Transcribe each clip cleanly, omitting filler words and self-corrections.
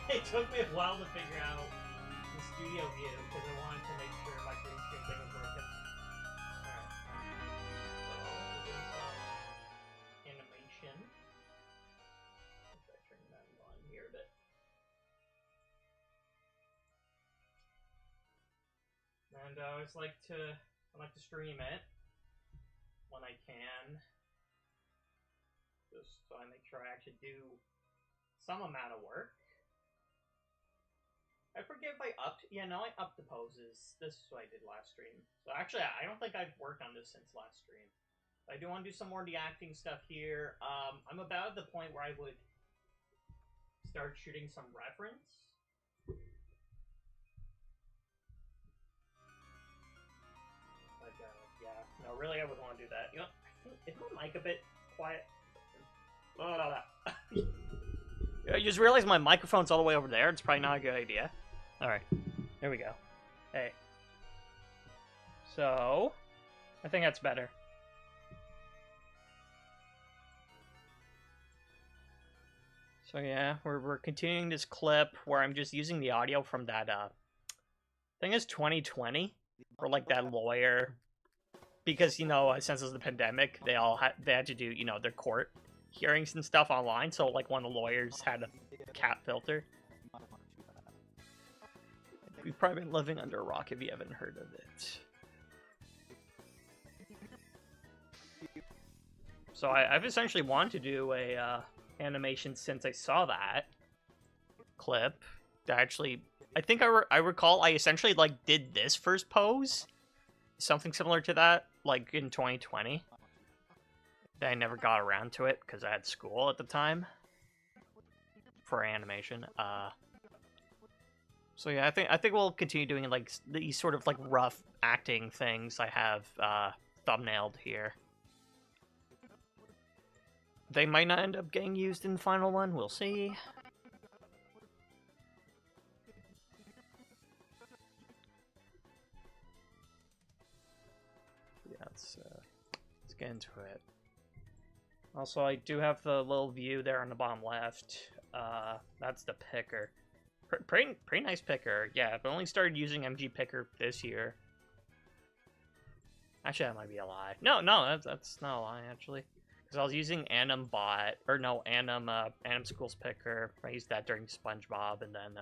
It took me a while to figure out the studio view because I wanted to make sure my green screen thing was working. Alright. So, we're doing some animation. I'll try turning that on here a bit. And I always like to stream it when I can. Just so I make sure I actually do some amount of work. I forget if I upped. Yeah, no, I upped the poses. This is what I did last stream. So actually, I don't think I've worked on this since last stream. I do want to do some more of the acting stuff here. I'm about at the point where I would start shooting some reference. Like, yeah, no, really, I would want to do that. You know, I think is my mic a bit quiet? No. I just realized my microphone's all the way over there. It's probably not a good idea. Alright, there we go. Hey. So, I think that's better. So yeah, we're continuing this clip where I'm just using the audio from that, I think it's 2020, or like that lawyer, because, you know, since it was the pandemic, they had to do, you know, their court hearings and stuff online, so like one of the lawyers had a cat filter. We've probably been living under a rock if you haven't heard of it. So I've essentially wanted to do a animation since I saw that clip. That actually, I think I recall I essentially like did this first pose, something similar to that, like in 2020. I never got around to it because I had school at the time for animation. So yeah, I think we'll continue doing like these sort of like rough acting things I have thumbnailed here. They might not end up getting used in the final one. We'll see. Yeah, let's get into it. Also, I do have the little view there on the bottom left. That's the picker. Pretty nice picker. Yeah, I've only started using MG Picker this year. Actually, that might be a lie. No, that's not a lie, actually. Because I was using AnimBot, or no, Anim Schools Picker. I used that during SpongeBob, and then,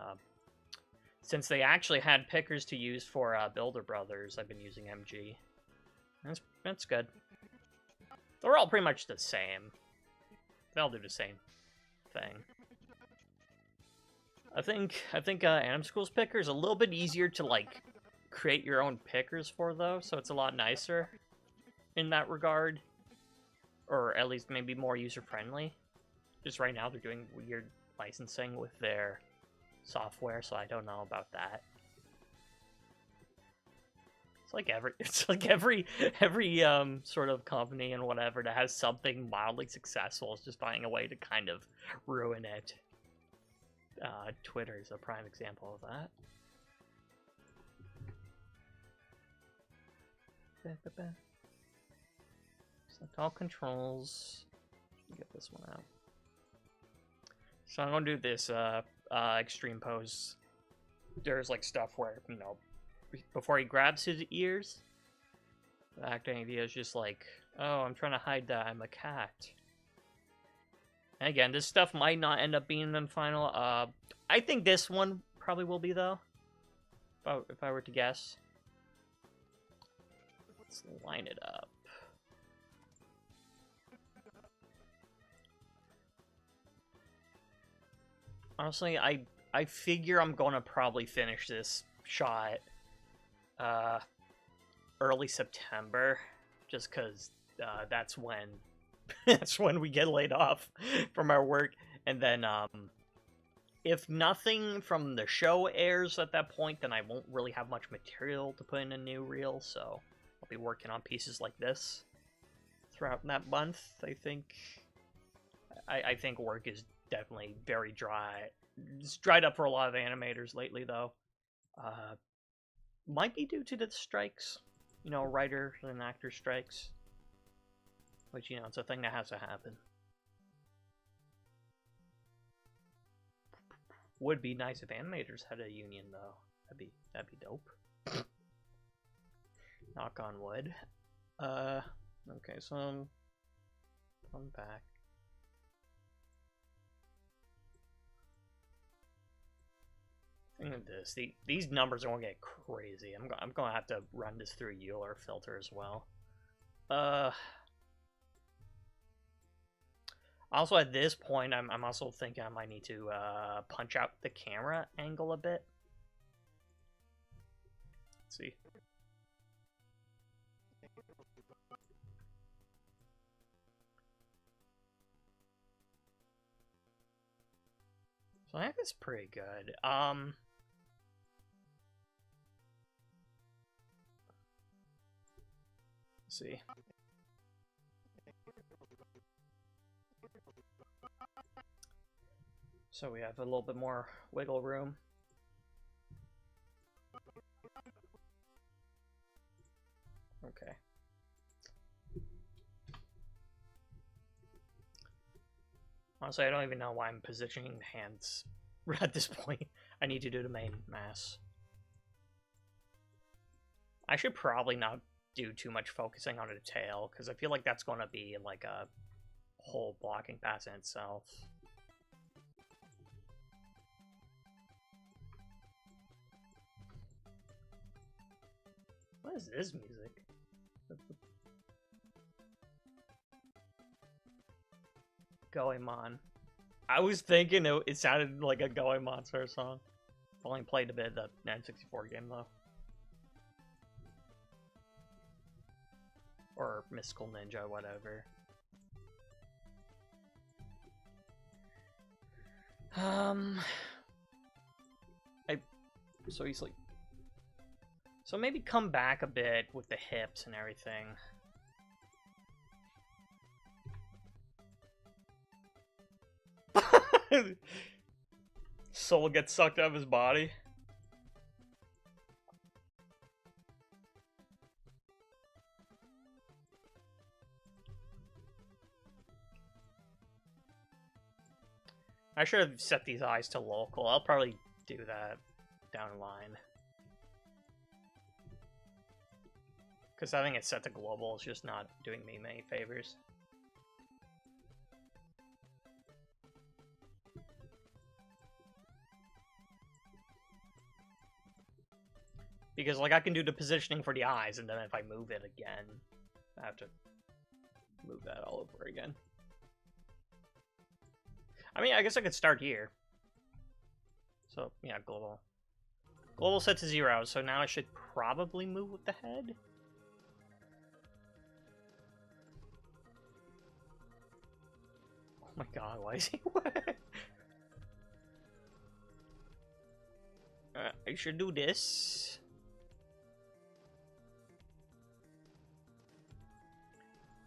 since they actually had pickers to use for, Builder Brothers, I've been using MG. That's good. They're all pretty much the same. They all do the same thing. I think Anim Schools Picker is a little bit easier to, like, create your own pickers for, though, so it's a lot nicer in that regard. Or at least maybe more user-friendly. Just right now they're doing weird licensing with their software, so I don't know about that. It's like every sort of company and whatever that has something mildly successful is just finding a way to kind of ruin it. Twitter is a prime example of that. Select all controls. Get this one out. So I'm gonna do this extreme pose. There's like stuff where, you know, before he grabs his ears, the acting idea is just like, oh, I'm trying to hide that I'm a cat. And again, this stuff might not end up being in the final. I think this one probably will be, though. If I were to guess. Let's line it up. Honestly, I figure I'm gonna probably finish this shot early September, just because that's when that's when we get laid off from our work, and then if nothing from the show airs at that point, then I won't really have much material to put in a new reel, so I'll be working on pieces like this throughout that month. I think work is definitely very dry. It's dried up for a lot of animators lately, though. Might be due to the strikes. You know, writer and actor strikes. Which, you know, it's a thing that has to happen. Would be nice if animators had a union though. That'd be dope. Knock on wood. Okay, so I'm back. Think of this. These numbers are gonna get crazy. I'm gonna have to run this through Euler filter as well. Also at this point, I'm also thinking I might need to punch out the camera angle a bit. Let's see. So I think it's pretty good. Let's see. So we have a little bit more wiggle room. Okay. Honestly, I don't even know why I'm positioning hands at this point. I need to do the main mass. I should probably not do too much focusing on the tail, because I feel like that's going to be like a whole blocking pass in itself. What is this music? Goemon. I was thinking it sounded like a Goemon sort of song. I've only played a bit of the N64 game though. Or Mystical Ninja, whatever. So he's like... So maybe come back a bit with the hips and everything. Soul gets sucked out of his body. I should have set these eyes to local. I'll probably do that down the line. Because I think it's set to global. It's just not doing me many favors. Because, like, I can do the positioning for the eyes, and then if I move it again, I have to move that all over again. I mean, I guess I could start here. So, yeah, global. Global set to 0, so now I should probably move with the head. Oh my god, why is he wet? I should do this.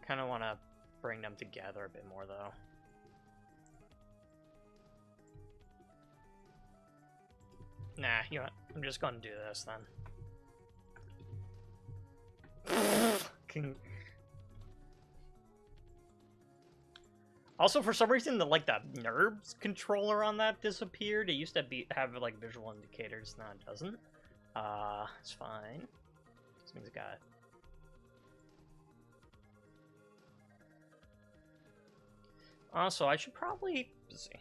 Kind of want to bring them together a bit more, though. Nah, you know what? I'm just gonna do this then. Also, for some reason, the NURBS controller on that disappeared. It used to have like visual indicators. Now it doesn't. It's fine. This means I got it. Also, I should probably let's see.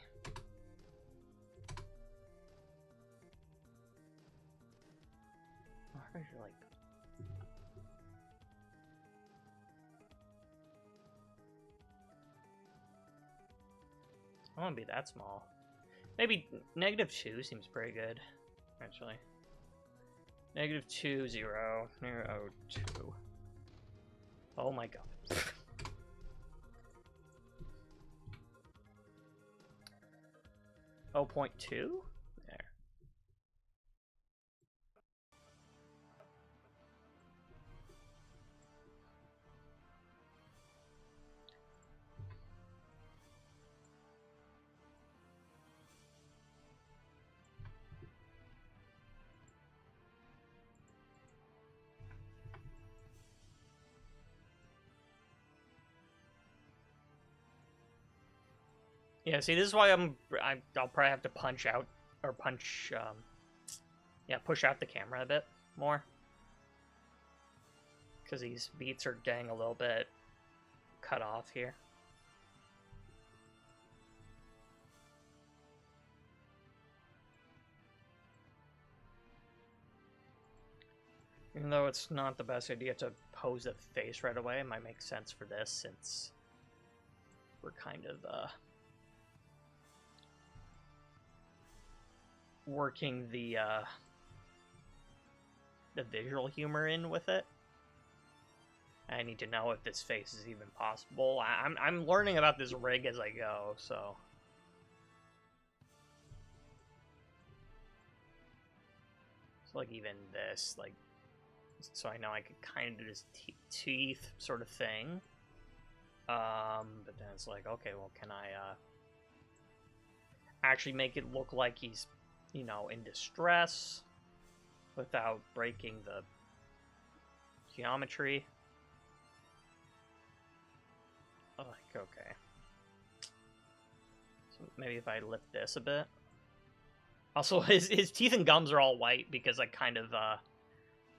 I should like. I won't be that small. Maybe -2 seems pretty good, actually. -2, 0, 0, 2. Oh my god. 0.2? There. Yeah, see, this is why I'll probably have to punch out or punch, yeah, push out the camera a bit more. Because these beats are getting a little bit cut off here. Even though it's not the best idea to pose a face right away, it might make sense for this since we're kind of working the visual humor in with it. I need to know if this face is even possible. I'm learning about this rig as I go, so. So like even this, like, so I know I could kind of do this teeth sort of thing. But then it's like, okay, well, can I actually make it look like he's, you know, in distress without breaking the geometry? Like, okay. So maybe if I lift this a bit. Also, his teeth and gums are all white because I kind of,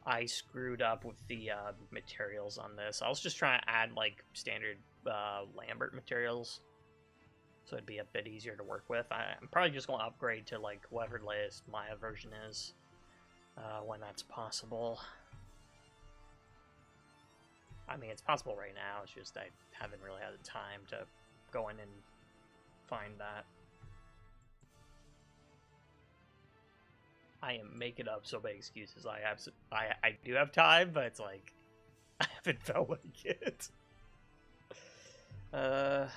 I screwed up with the materials on this. I was just trying to add, like, standard Lambert materials, so it'd be a bit easier to work with. I'm probably just going to upgrade to, like, whatever the latest Maya version is, when that's possible. I mean, it's possible right now, it's just I haven't really had the time to go in and find that. I am making up so many excuses. I do have time, but it's like, I haven't felt like it. Yeah,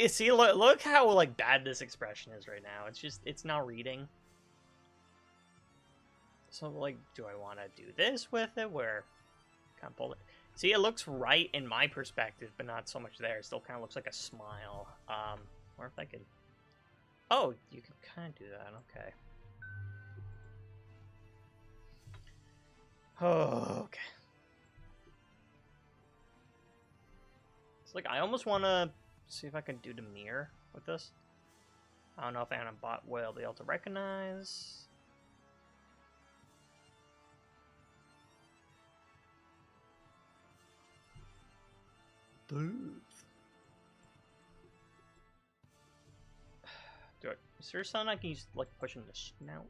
see, look how, like, bad this expression is right now. It's just, it's not reading. So, like, do I want to do this with it, where kind of pull it? See, it looks right in my perspective, but not so much there. It still kind of looks like a smile. Or if I could... Oh, you can kind of do that, okay. Oh, okay. It's like, I almost want to see if I can do the mirror with this. I don't know if Anabot will be able to recognize. Is there something I can use, like, pushing the snout?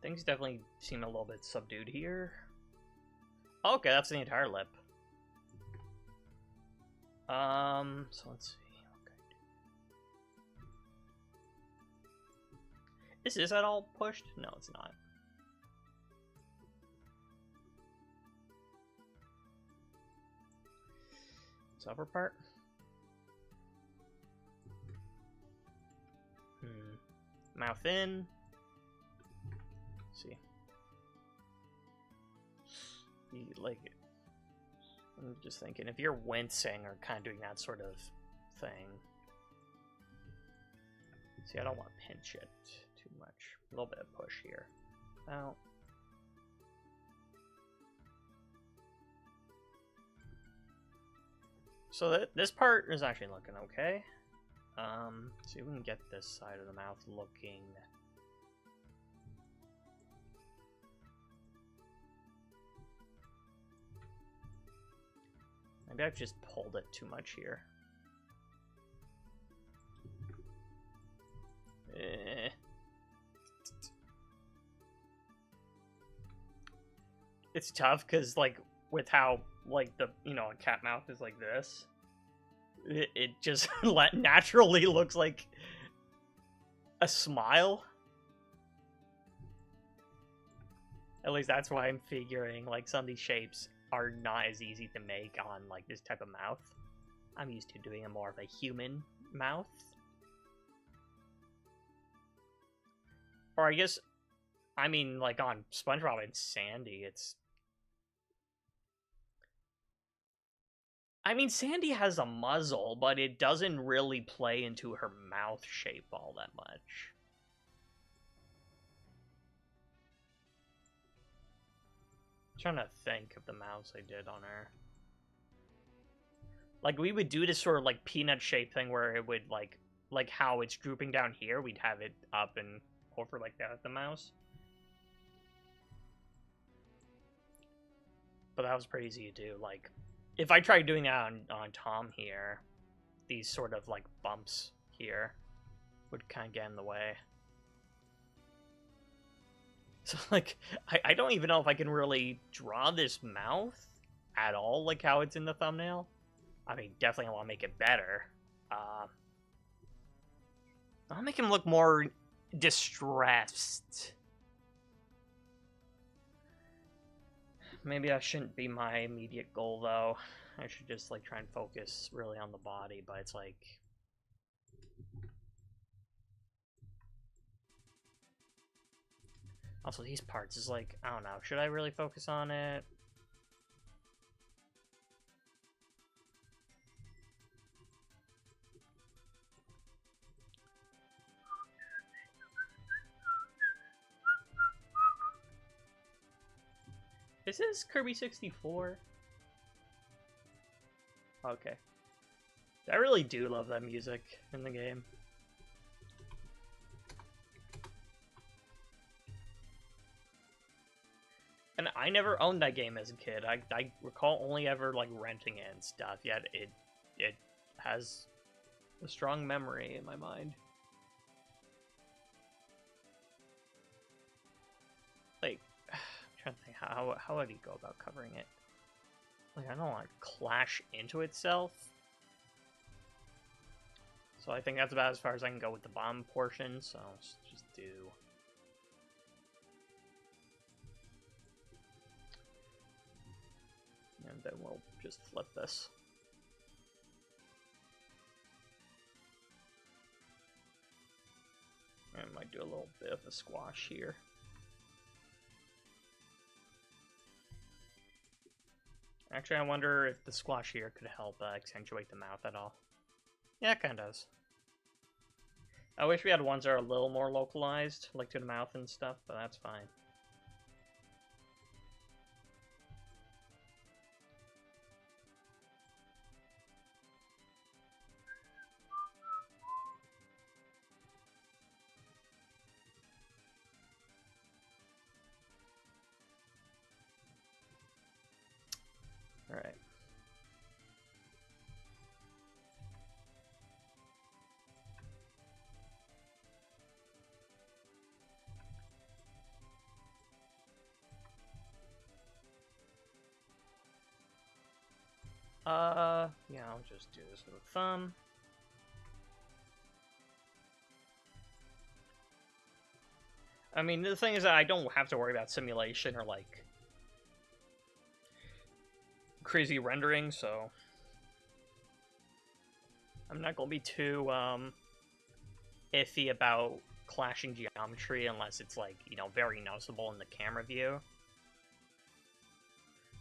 Things definitely seem a little bit subdued here. Okay, that's the entire lip. So let's see. Okay. Is this at all pushed? No, it's not. This upper part. Mouth in. Let's see. Like, I'm just thinking, if you're wincing or kind of doing that sort of thing. See, I don't want to pinch it too much. A little bit of push here. Out. So this part is actually looking okay. See if we can get this side of the mouth looking... Maybe I've just pulled it too much here. It's tough because, like, with how, like, the, you know, a cat mouth is like this, it just naturally looks like a smile. At least that's why I'm figuring, like, some of these shapes are not as easy to make on, like, this type of mouth. I'm used to doing a more of a human mouth. Or I guess I mean, like on SpongeBob and Sandy, it's. I mean, Sandy has a muzzle, but it doesn't really play into her mouth shape all that much. I'm trying to think of the mouths I did on her. Like, we would do this sort of, like, peanut shape thing where it would, like how it's drooping down here, we'd have it up and over like that at the mouse. But that was pretty easy to do. Like, if I tried doing that on Tom here, these sort of, like, bumps here would kind of get in the way. So, like, I don't even know if I can really draw this mouth at all, like how it's in the thumbnail. I mean, definitely want to make it better. I'll make him look more distressed. Maybe that shouldn't be my immediate goal, though. I should just, like, try and focus really on the body, but it's like... Also, these parts is like, I don't know, should I really focus on it? Is this Kirby 64? Okay. I really do love that music in the game. And I never owned that game as a kid. I recall only ever, like, renting it and stuff, yet it has a strong memory in my mind. Like, I'm trying to think, how would he go about covering it? Like, I don't want to clash into itself. So I think that's about as far as I can go with the bottom portion, so let's just do... And then we'll just flip this. I might do a little bit of a squash here. Actually, I wonder if the squash here could help accentuate the mouth at all. Yeah, it kind of does. I wish we had ones that are a little more localized, like to the mouth and stuff, but that's fine. Alright. Yeah, I'll just do this with a thumb. I mean, the thing is that I don't have to worry about simulation or, like, crazy rendering, so I'm not gonna be too, iffy about clashing geometry unless it's, like, you know, very noticeable in the camera view.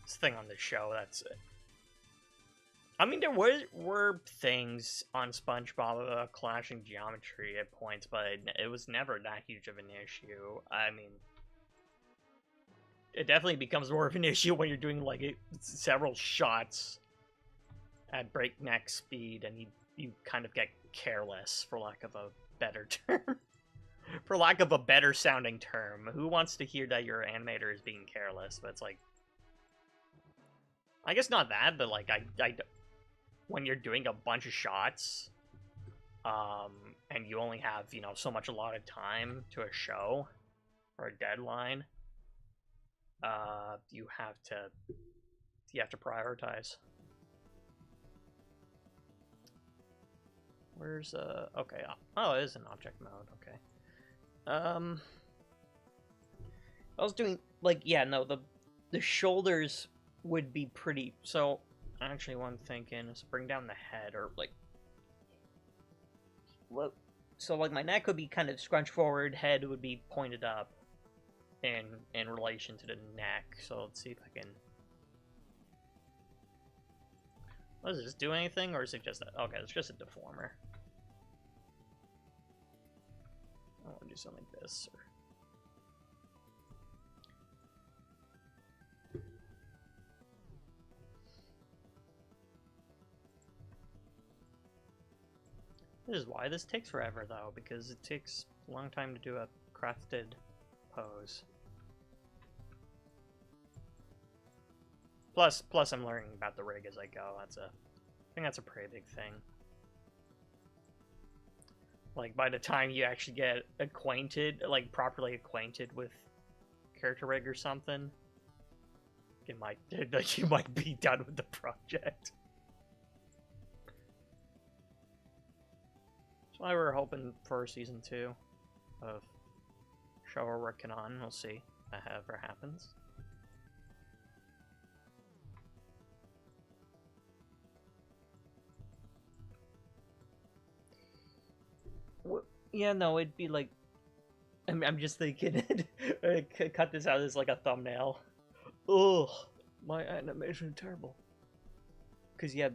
This thing on the show, that's it. I mean, there were things on SpongeBob clashing geometry at points, but it was never that huge of an issue. I mean, it definitely becomes more of an issue when you're doing, like, several shots at breakneck speed, and you kind of get careless, for lack of a better term. For lack of a better sounding term. Who wants to hear that your animator is being careless? But it's like... I guess not that, but, like, when you're doing a bunch of shots, and you only have, you know, so much allotted time to a show, or a deadline, you have to prioritize. Where's, okay, oh, it is an object mode, okay. I was doing, like, yeah, no, the shoulders would be pretty, so... Actually, what I'm thinking is bring down the head, or, like... Well, so, like, my neck would be kind of scrunched forward, head would be pointed up. in relation to the neck. So let's see if I can. Does this do anything, or is it just a, okay? It's just a deformer. I want to do something like this. Or... This is why this takes forever, though, because it takes a long time to do a crafted pose. Plus I'm learning about the rig as I go. I think that's a pretty big thing. Like, by the time you actually get acquainted, like, properly acquainted with character rig or something, you might be done with the project. That's why we're hoping for season 2 of show we're working on. We'll see if that ever happens. Yeah, no, it'd be like... I'm just thinking, cut this out as like a thumbnail. Ugh, my animation is terrible. Because, yeah,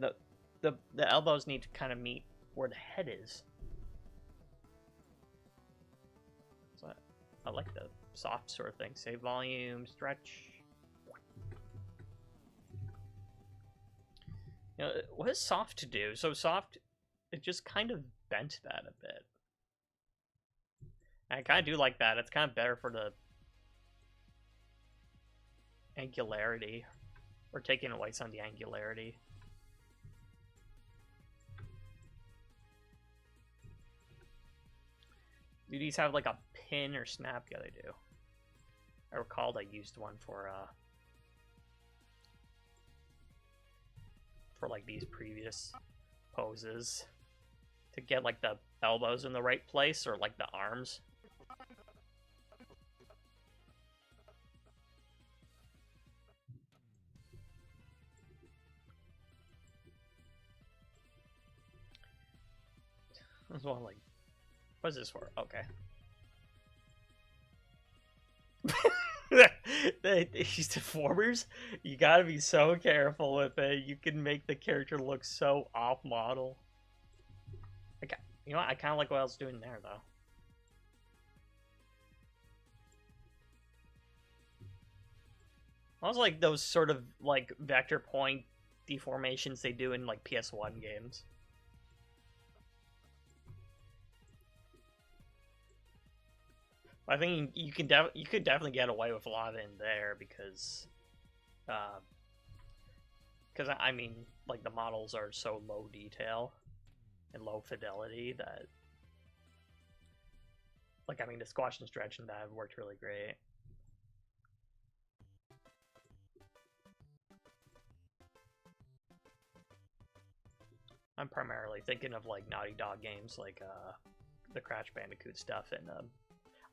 the elbows need to kind of meet where the head is. So I like the soft sort of thing. Save volume, stretch. You know, what is soft to do? So soft, it just kind of bent that a bit. I kind of do like that. It's kind of better for the angularity, or taking away some of the angularity. Do these have like a pin or snap? Yeah, they do. I recalled I used one for like these previous poses to get like the elbows in the right place, or like the arms. This one, like, what's this for? Okay. These deformers, you gotta be so careful with it. You can make the character look so off model. Okay, you know what? I kind of like what I was doing there, though. I was like those sort of like vector point deformations they do in like PS1 games. I think you could definitely get away with a lot in there because I mean, like, the models are so low detail and low fidelity that, like, I mean, the squash and stretch and that worked really great. I'm primarily thinking of like Naughty Dog games, like the Crash Bandicoot stuff, and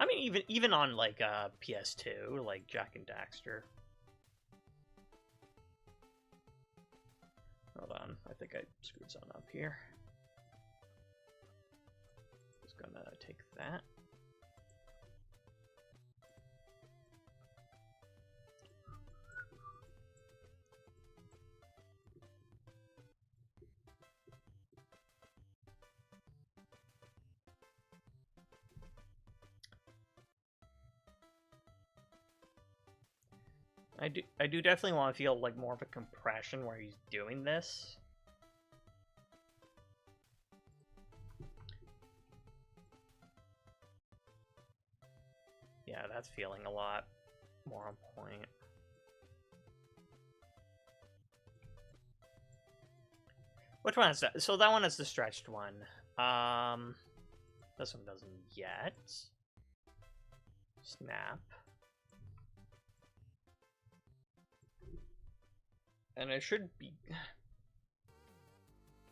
I mean, even on like PS2, like Jak and Daxter. Hold on, I think I screwed something up here. Just gonna take that. I do definitely want to feel like more of a compression where he's doing this. Yeah, that's feeling a lot more on point. Which one is that? So that one is the stretched one. This one doesn't yet. Snap. And it should be...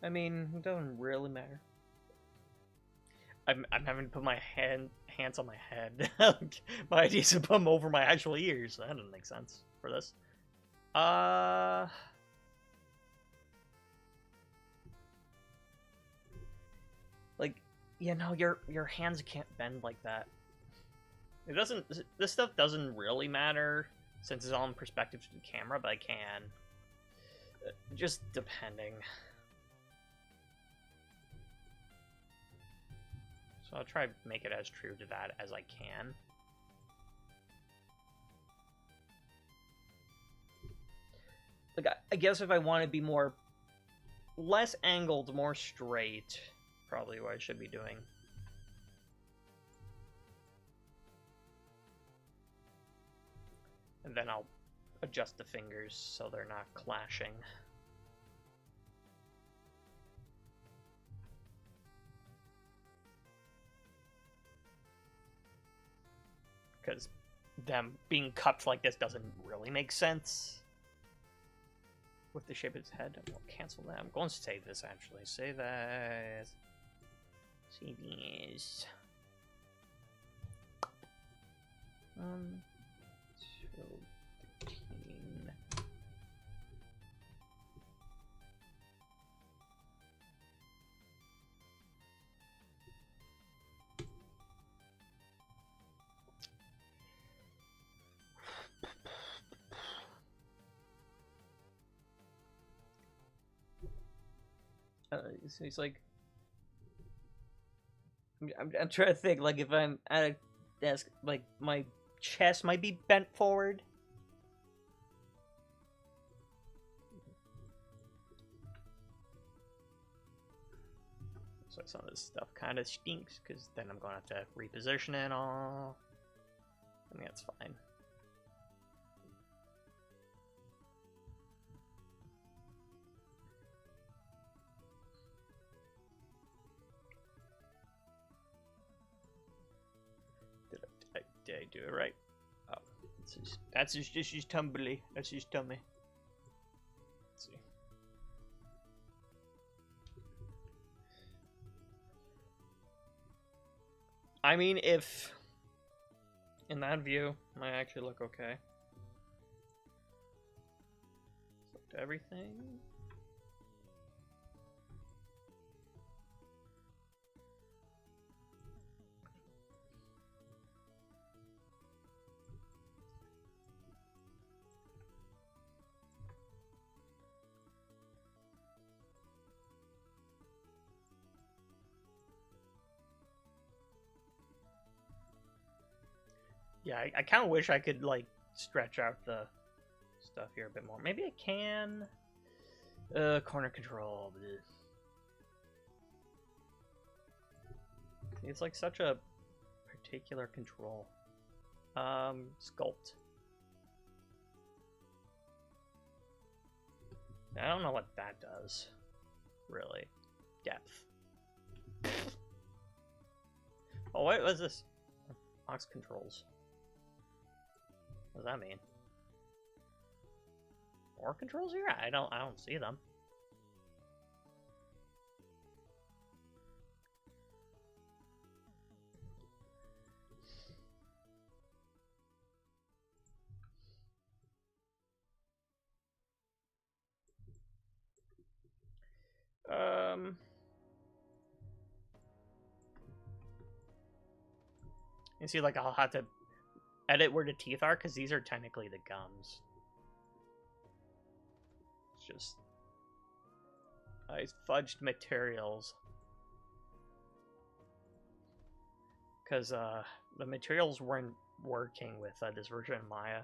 I mean, it doesn't really matter. I'm having to put my hands on my head. My idea is to put them over my actual ears. That doesn't make sense for this. Like, you know, your hands can't bend like that. It doesn't. This stuff doesn't really matter since it's all in perspective to the camera, but I can. Just depending. So I'll try to make it as true to that as I can. Like, I guess if I want to be more... less angled, more straight, probably what I should be doing. And then I'll adjust the fingers so they're not clashing. Because them being cupped like this doesn't really make sense with the shape of its head. We'll cancel that. I'm going to save this, actually. Save as... Save as... 13. So he's like, I'm trying to think, like, if I'm at a desk, like, my chest might be bent forward. So some of this stuff kind of stinks, because then I'm going to have to reposition it all. I mean, that's fine. Did I do it right? Oh, that's just his tumbly. That's his tummy. Let's see. I mean, if in that view, it might actually look okay. Select everything. Yeah, I kind of wish I could, like, stretch out the stuff here a bit more. Maybe I can. Corner control. It's like such a particular control. Sculpt. I don't know what that does, really. Depth. Oh, what was this? Aux controls. What does that mean? More controls here? I don't see them. You see, like, I'll have to edit where the teeth are, because these are technically the gums. It's just... I fudged materials. Because, the materials weren't working with this version of Maya.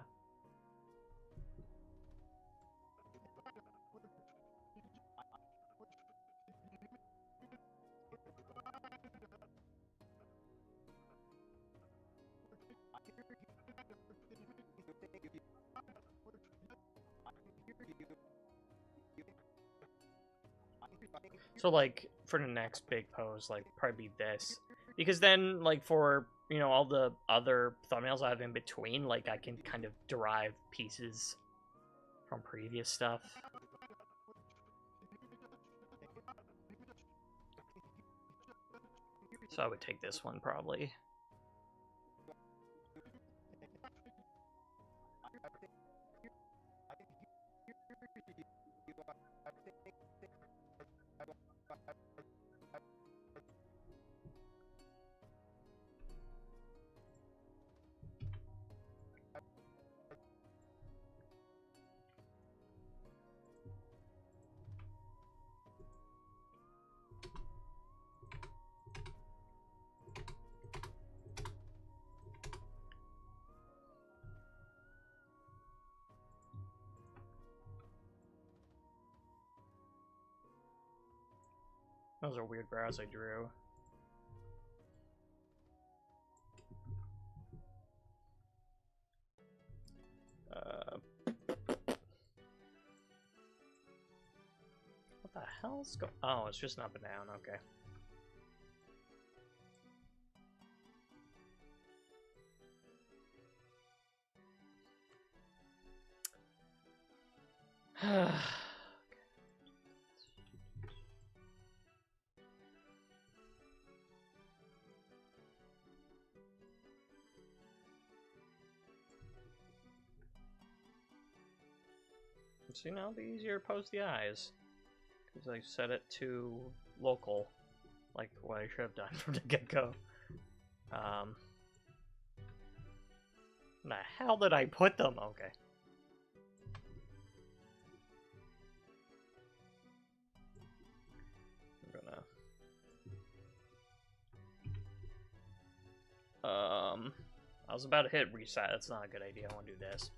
So, like, for the next big pose, like, probably be this. Because then, like, for, you know, all the other thumbnails I have in between, like, I can kind of derive pieces from previous stuff. So I would take this one, probably. Those are weird brows I drew. What the hell's going? Oh, it's just up and down. Okay. See, now it'll be easier to pose the eyes. Because I set it to local. Like what I should have done from the get-go. The hell did I put them? Okay. I'm gonna... I was about to hit reset. That's not a good idea. I want to do this.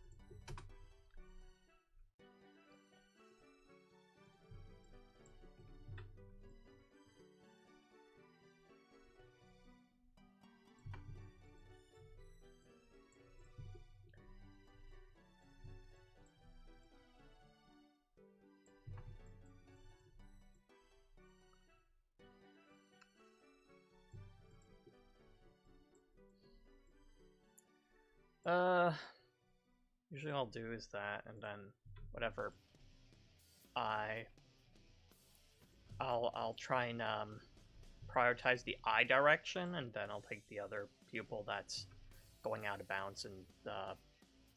Usually all I'll do is that, and then whatever I'll try and prioritize the eye direction, and then I'll take the other pupil that's going out of bounds and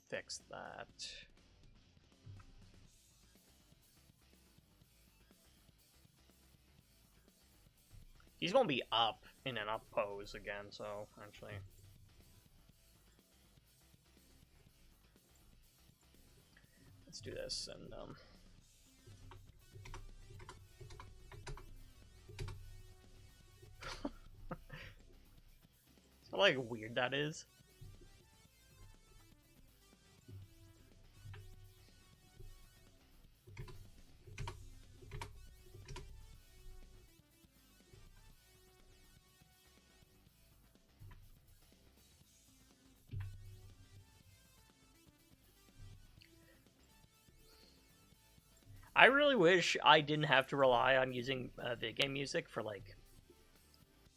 fix that. He's gonna be up in an up pose again, so actually. Let's do this, and so like weird that is. I really wish I didn't have to rely on using video game music for, like,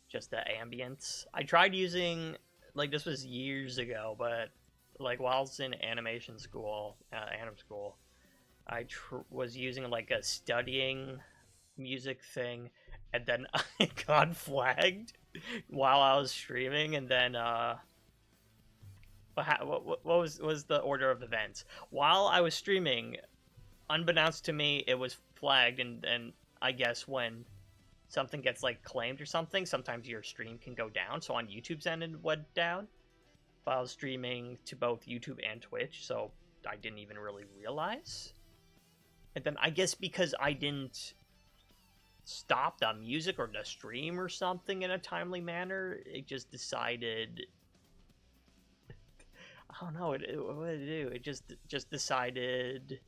just the ambience. I tried using, like, this was years ago, but, like, while I was in animation school, anim school, I was using, like, a studying music thing, and then I got flagged while I was streaming, and then, what was the order of events? While I was streaming, unbeknownst to me, it was flagged, and I guess when something gets, like, claimed or something, sometimes your stream can go down, so on YouTube's end it went down. But I was streaming to both YouTube and Twitch, so I didn't even really realize. And then I guess because I didn't stop the music or the stream or something in a timely manner, it just decided... I don't know, what did it do? It just decided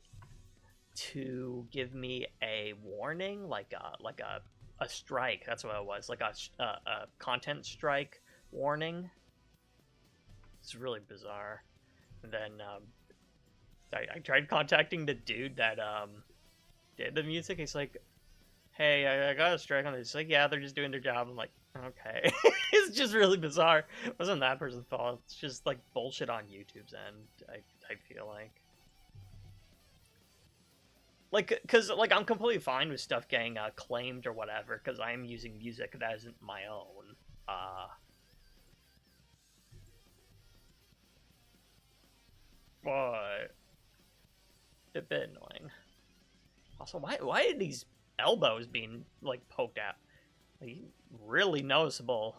to give me a warning, like a strike. That's what it was, like a content strike warning. It's really bizarre. And then I tried contacting the dude that did the music. He's like, hey, I got a strike on this. He's like, yeah, they're just doing their job. I'm like, okay. It's just really bizarre. It wasn't that person's fault. It's just like bullshit on YouTube's end, I feel like. Like, because, like, I'm completely fine with stuff getting claimed or whatever, because I'm using music that isn't my own. But a bit annoying. Also, why are these elbows being, like, poked at? Like, really noticeable.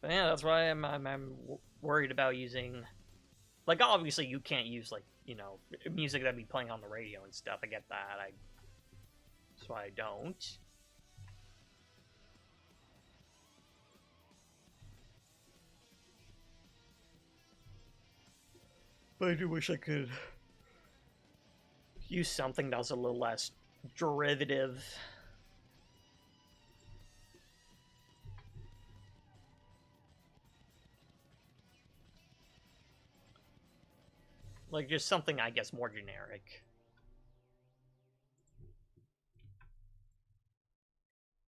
But yeah, that's why I'm worried about using, like, obviously you can't use, like, you know, music that'd be playing on the radio and stuff. I get that. That's why I don't. But I do wish I could use something that was a little less derivative. Like, just something, I guess, more generic.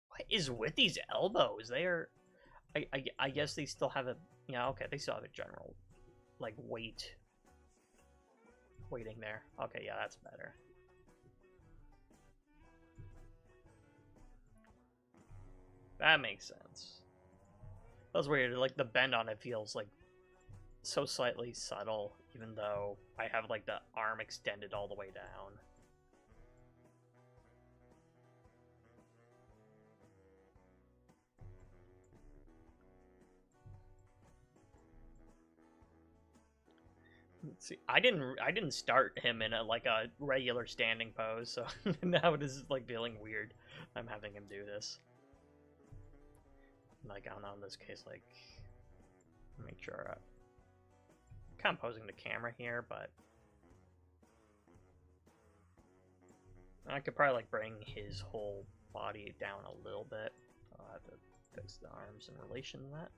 What is with these elbows? They are... I guess they still have a... Yeah, okay, they still have a general, like, weighting there. Okay, yeah, that's better. That makes sense. That was weird. Like, the bend on it feels, like, so slightly subtle, even though I have, like, the arm extended all the way down. Let's see. I didn't start him in a regular standing pose, so now it is like feeling weird. I'm having him do this. Like, I don't know, in this case, like, make sure I'm kind of posing the camera here, but I could probably like bring his whole body down a little bit. I'll have to fix the arms in relation to that.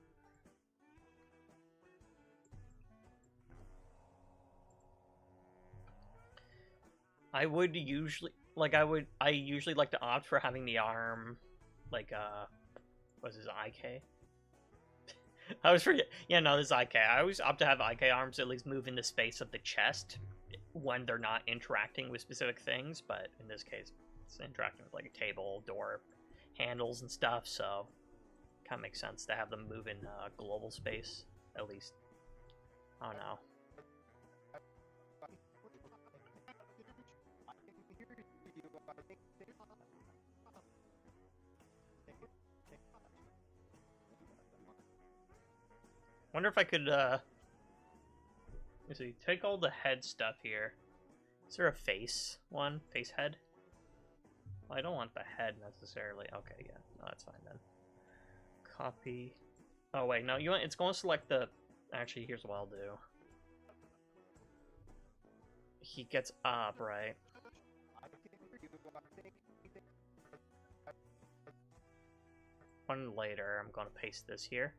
I usually like to opt for having the arm, like, what's his IK? I always forget. Yeah, no, this is IK. I always opt to have IK arms at least move in the space of the chest when they're not interacting with specific things, but in this case, it's interacting with, like, a table, door, handles, and stuff, so kind of makes sense to have them move in global space, at least. I don't know. Wonder if I could, let's see, take all the head stuff here. Is there a face one? Face head? Well, I don't want the head necessarily. Okay, yeah. No, that's fine then. Copy. Oh, wait, no, it's going to select the... Actually, here's what I'll do. He gets up, right? One later, I'm going to paste this here.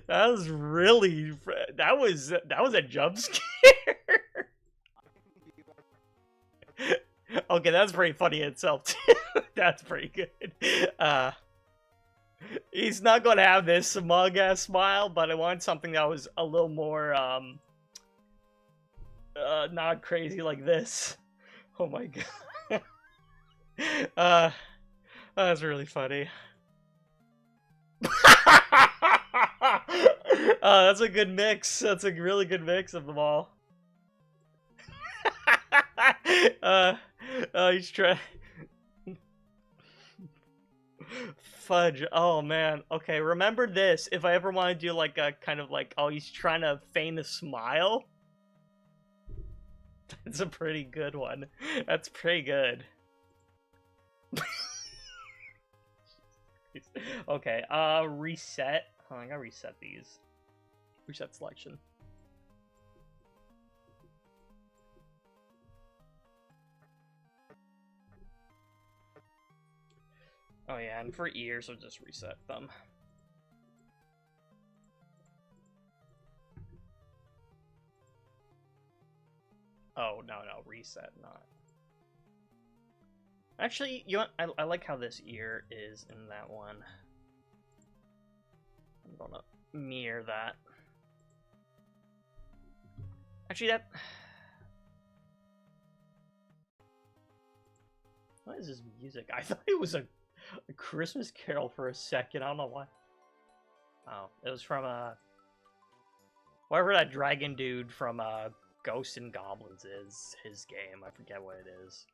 That was really... That was a jump scare. Okay, that's pretty funny in itself, too. That's pretty good. He's not going to have this smug-ass smile, but I wanted something that was a little more, not crazy like this. Oh my god. That's really funny. That's a good mix. That's a really good mix of them all. He's trying... Fudge. Oh, man. Okay, remember this. If I ever want to do, like, a kind of, like, oh, he's trying to feign a smile. That's a pretty good one. That's pretty good. Okay, reset. Oh, I gotta reset these. Reset selection. Oh yeah, and for ears, I'll just reset them. Oh, no, reset, not. Actually, you know what? I like how this ear is in that one. I'm gonna mirror that. Actually, that... What is this music? I thought it was a Christmas Carol for a second. I don't know why. Oh, it was from whatever that dragon dude from Ghosts and Goblins is. His game. I forget what it is.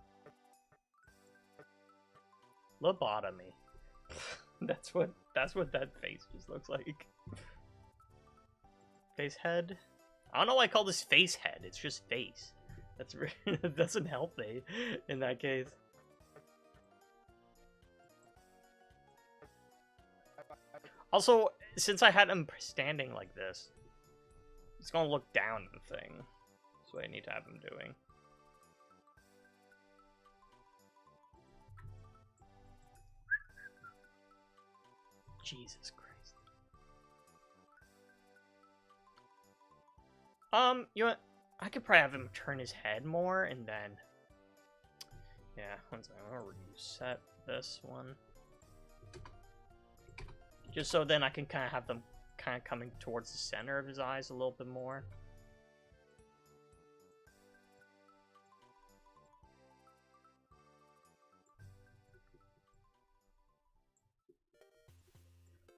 Lobotomy. That's what that face just looks like. Face head. I don't know why I call this face head. It's just face. That's that doesn't help me in that case. Also, since I had him standing like this, it's gonna look down at the thing. That's what I need to have him doing. Jesus Christ. You know what? I could probably have him turn his head more, and then... Yeah, one second, I'm gonna reset this one. Just so then I can kind of have them kind of coming towards the center of his eyes a little bit more.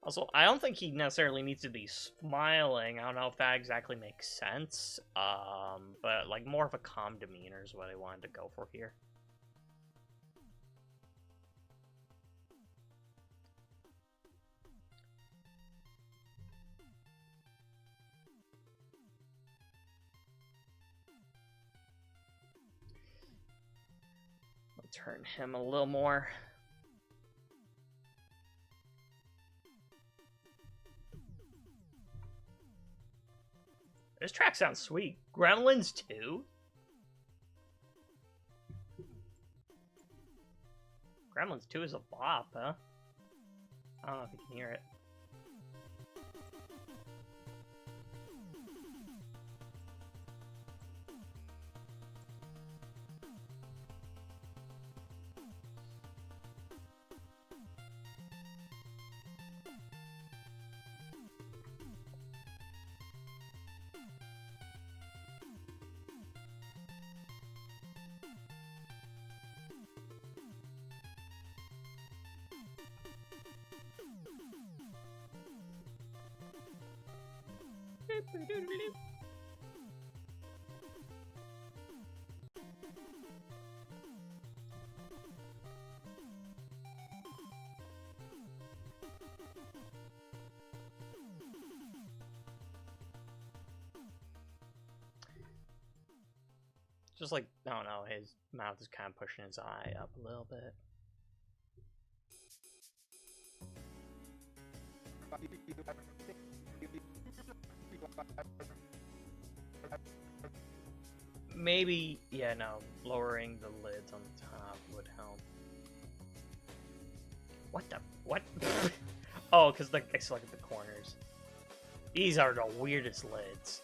Also, I don't think he necessarily needs to be smiling. I don't know if that exactly makes sense. But like more of a calm demeanor is what I wanted to go for here. I'll turn him a little more. This track sounds sweet. Gremlins 2? Gremlins 2 is a bop, huh? I don't know if you can hear it. Just like, I don't know, his mouth is kind of pushing his eye up a little bit. Maybe, yeah, no, lowering the lids on the top would help. What the? What? Oh, because like, I look at the corners. These are the weirdest lids.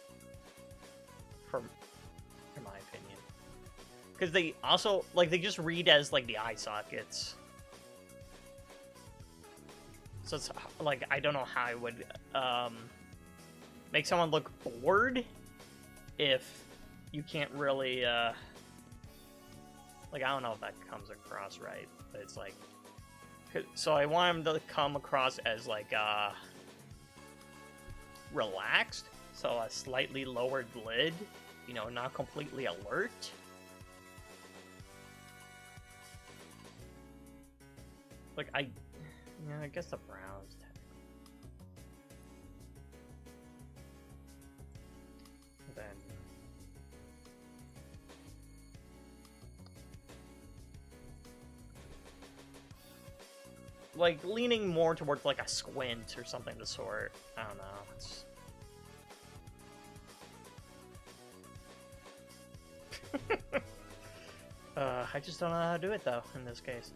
For my opinion. Because they also, like, they just read as, like, the eye sockets. So it's, like, I don't know how I would, make someone look bored if you can't really, like, I don't know if that comes across right, but it's like, so I want him to come across as, like, relaxed, so a slightly lowered lid, you know, not completely alert. Like, I guess the brows. Then, like, leaning more towards, like, a squint or something of the sort. I don't know. It's... I just don't know how to do it, though, in this case.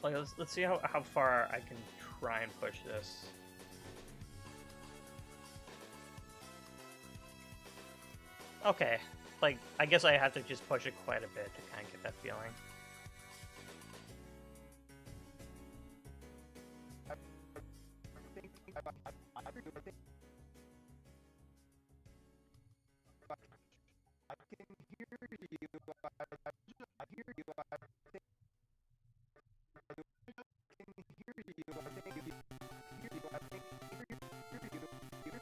Like, let's see how far I can try and push this. Okay, like, I guess I have to just push it quite a bit to kind of get that feeling.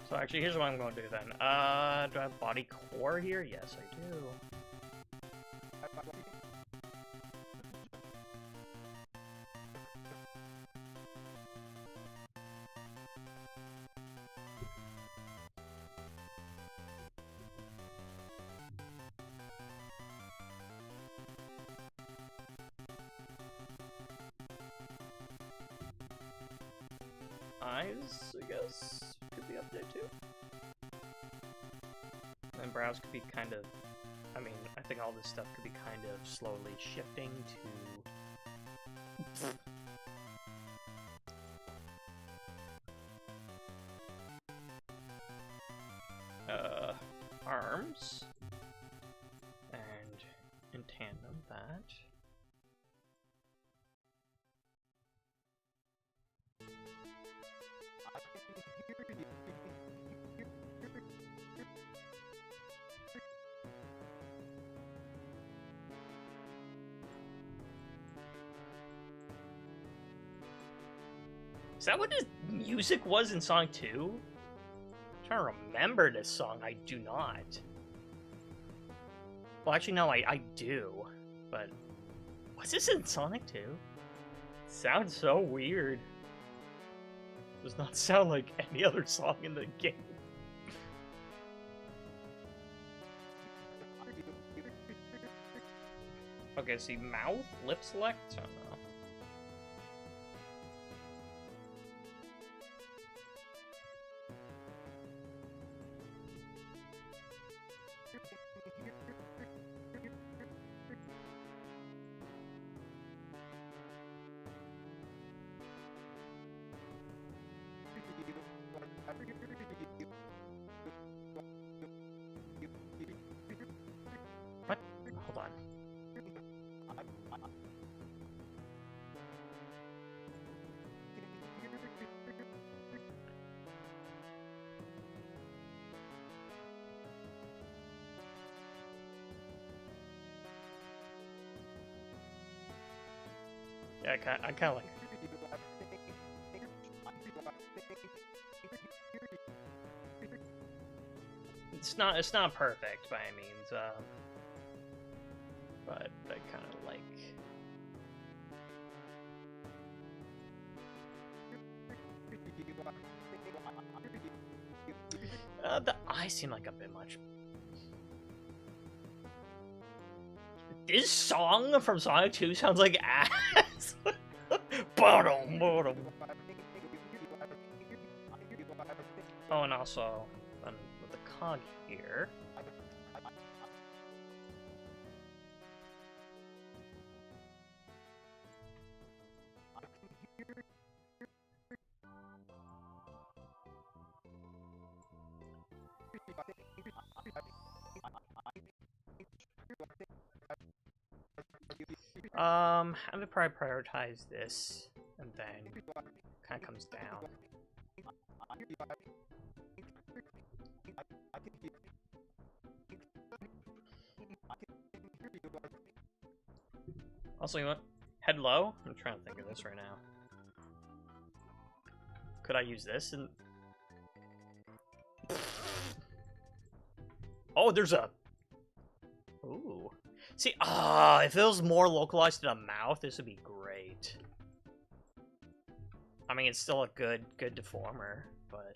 So actually, here's what I'm going to do then. Do I have body core here? Yes, I do. Eyes, I guess, could be up there too. And brows could be kind of, I mean, I think all this stuff could be kind of slowly shifting to arms, and in tandem that. Is that what this music was in Sonic 2? I'm trying to remember this song. I do not. Well, actually, no, I do. But was this in Sonic 2? Sounds so weird. Does not sound like any other song in the game. Okay, see, mouth, lip select? I don't know. What? Hold on. Yeah, I kind of like. It's not perfect by any means, but I kind of like. The eyes seem like a bit much. This song from Sonic 2 sounds like ass. Bottom. Oh, and also with the cog here. I'm gonna probably prioritize this, and then kind of comes down. Also, you want head low? I'm trying to think of this right now. Could I use this and? Oh, there's a. Ooh. See, if it was more localized to the mouth, this would be great. I mean, it's still a good deformer, but.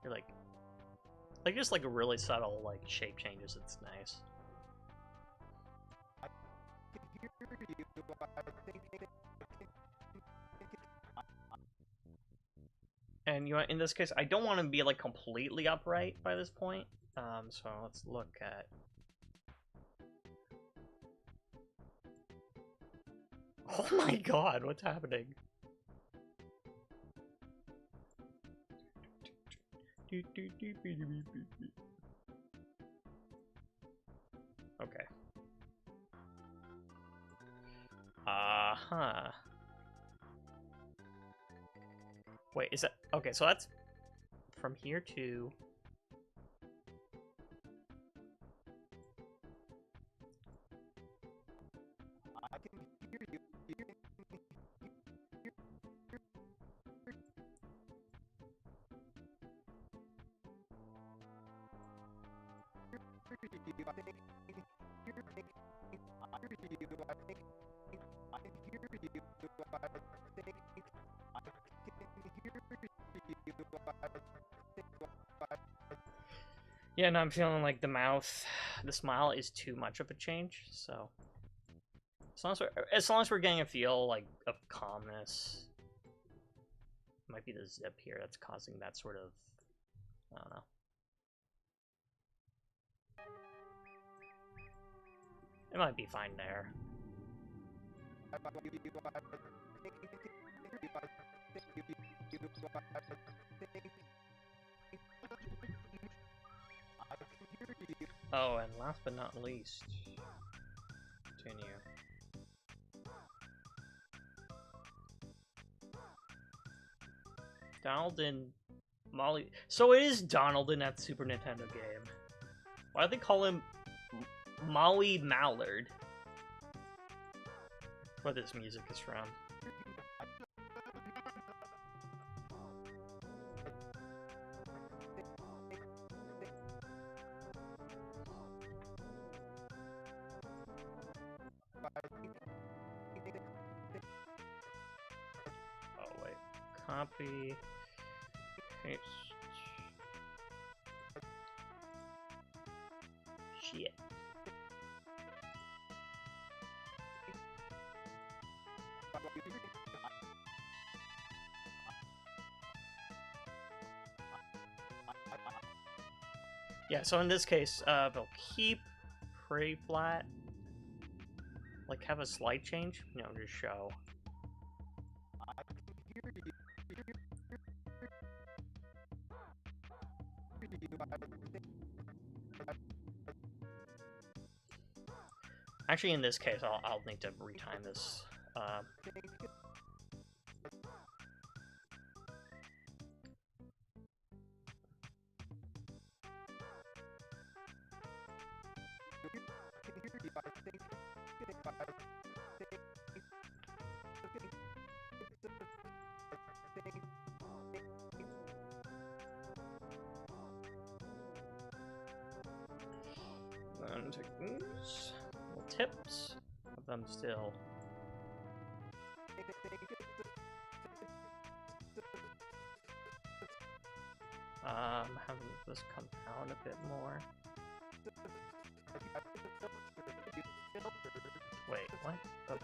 You're like just like a really subtle like shape changes. It's nice. And you know, in this case, I don't want to be like completely upright by this point. So let's look at. Oh my God, what's happening? Okay. Uh-huh. Wait, is that... Okay, so that's from here to... Yeah, no, I'm feeling like the smile is too much of a change. So as long as we're getting a feel like of calmness, it might be the zip here that's causing that sort of, I don't know. It might be fine there. Oh, and last but not least, continue. Donald and Molly. So it is Donald in that Super Nintendo game. Why do they call him Molly Mallard? Where this music is from. Oh wait, copy, paste. Shit. Yeah, so in this case, they'll keep pretty flat. Like, have a slight change? No, just show. Actually, in this case, I'll need to retime this. Then take these little tips of them still. Have this come out a bit more. Wait, what? Oh,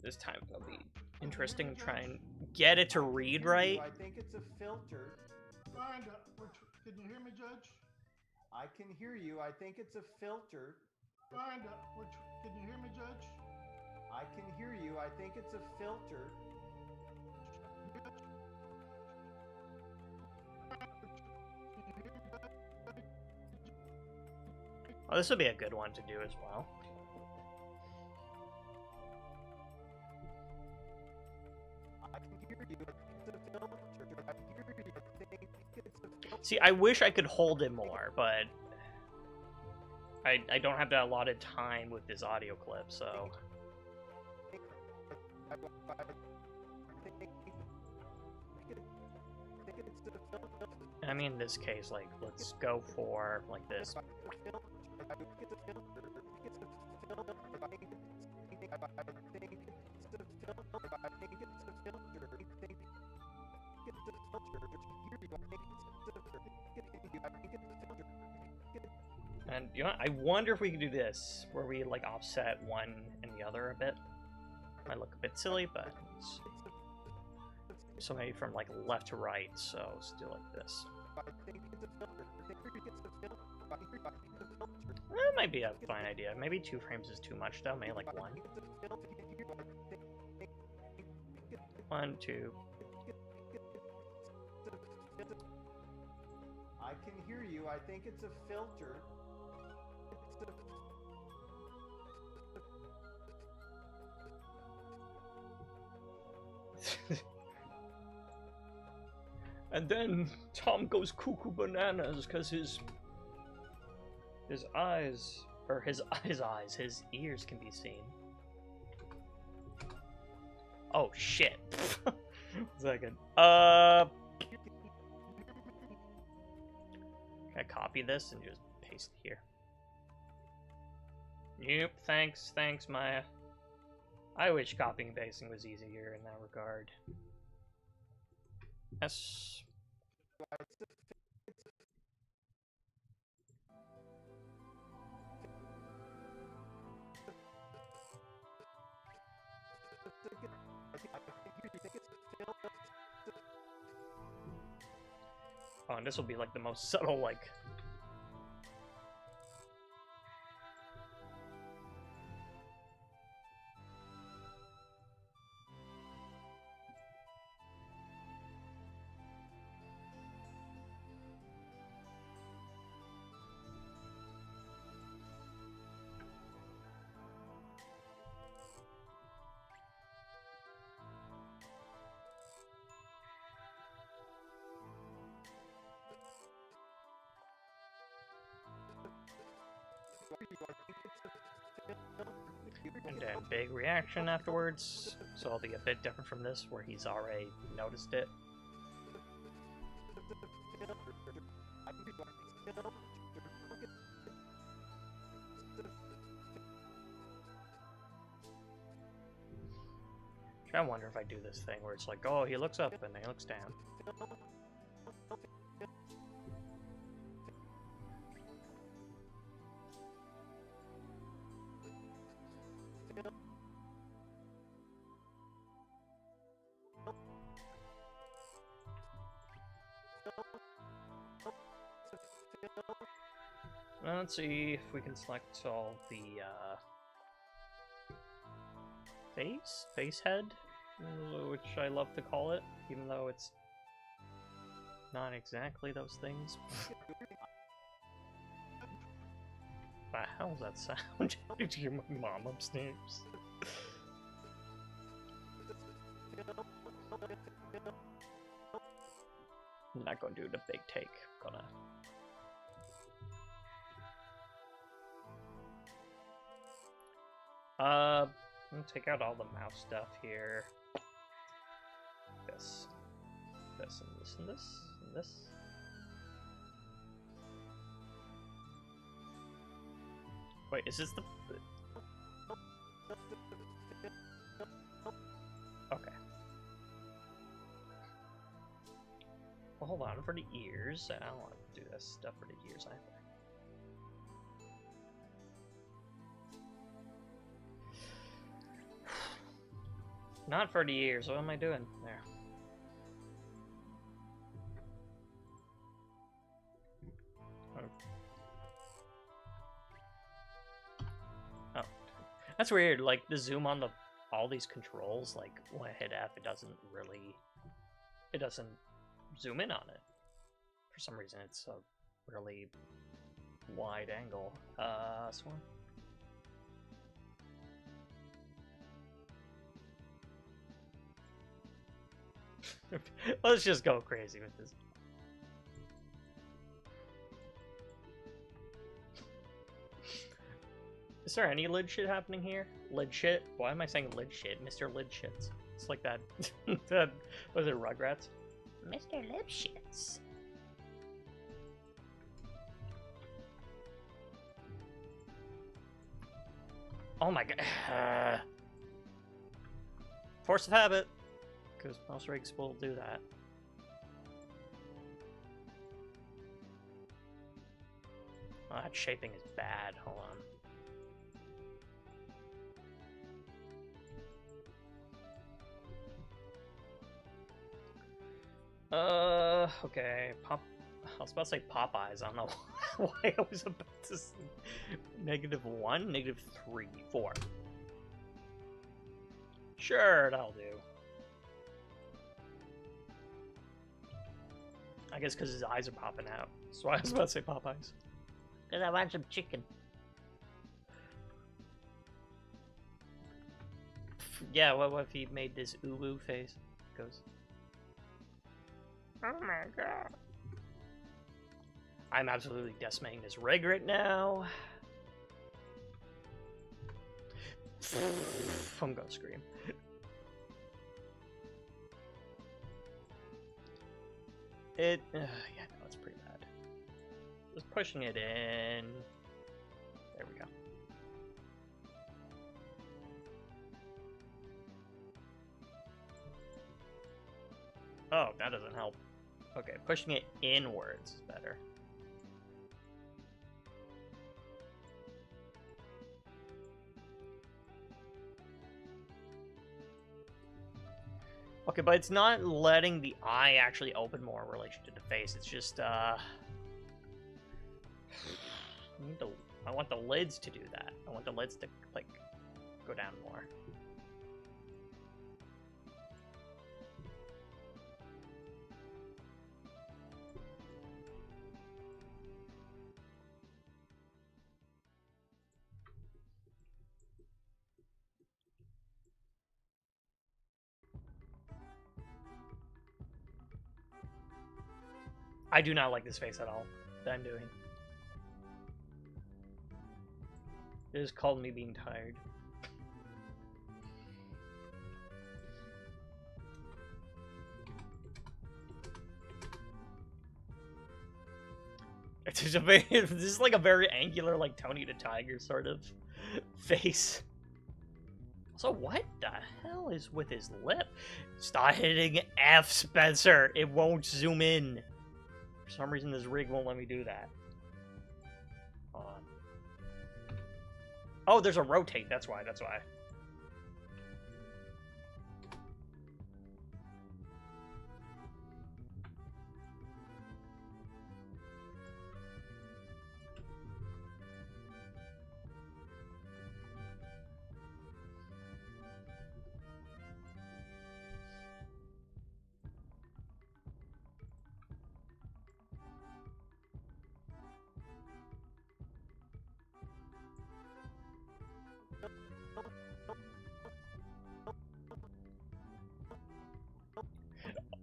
this time it'll be interesting to try and get it to read right. I think it's a filter. Can you hear me, Judge? I can hear you. I think it's a filter. Can you hear me, Judge? I can hear you. I think it's a filter. Oh, this would be a good one to do as well. See, I wish I could hold it more, but I don't have that allotted time with this audio clip, so... I mean, in this case, like, let's go for, like, this. And, you know, I wonder if we can do this, where we, like, offset one and the other a bit. Might look a bit silly, but... So maybe from, like, left to right, so let's do like this. That might be a fine idea. Maybe 2 frames is too much, though. Maybe, like, 1. 1, 2... I can hear you. I think it's a filter. And then Tom goes cuckoo bananas because his eyes, or his ears can be seen. Oh shit. 1 second. Can I copy this and just paste it here? Nope, thanks, Maya. I wish copying and pasting was easier in that regard. Yes. Oh, and this will be like the most subtle, like. And then big reaction afterwards, so it'll be a bit different from this, where he's already noticed it. I wonder if I do this thing where it's like, oh, he looks up and then he looks down. Let's see if we can select all the face head, which I love to call it, even though it's not exactly those things. What the hell's that sound? Did you hear my mom upstairs? I'm not gonna do the big take. I'm gonna take out all the mouse stuff here. This, and this, and this, and this. Wait, is this the... Okay. Well, hold on, for the ears, I don't want to do this stuff for the ears either. Not for the ears, what am I doing? There. Oh. That's weird, like, the zoom on all these controls, like, when I hit F, it doesn't zoom in on it. For some reason, it's a really wide angle. This one. Let's just go crazy with this. Is there any lid shit happening here? Lid shit? Why am I saying lid shit? Mr. Lid Shits. It's like that. Was it Rugrats? Mr. Lip Shits. Oh my god. Force of habit. Because most rigs will do that. Oh, that shaping is bad. Hold on. Okay. I was about to say Popeyes. I don't know why I was about to say -1, -3, 4. Sure, that'll do. I guess because his eyes are popping out. So I was about to say Popeyes. Because I want some chicken. Yeah, what if he made this uwu face? Goes. Oh my god. I'm absolutely decimating this rig right now. I'm gonna scream. Yeah, no, it's pretty bad. Just pushing it in. There we go. Oh, that doesn't help. Okay, pushing it inwards is better. Okay, but it's not letting the eye actually open more in relation to the face. It's just, I want the lids to do that. I want the lids to, like, go down more. I do not like this face at all that I'm doing. It is called me being tired. It's just a very, this is like a very angular, like Tony the Tiger sort of face. So what the hell is with his lip? Stop hitting F, Spencer. It won't zoom in. For some reason, this rig won't let me do that. Hold on. Oh, there's a rotate. That's why. That's why.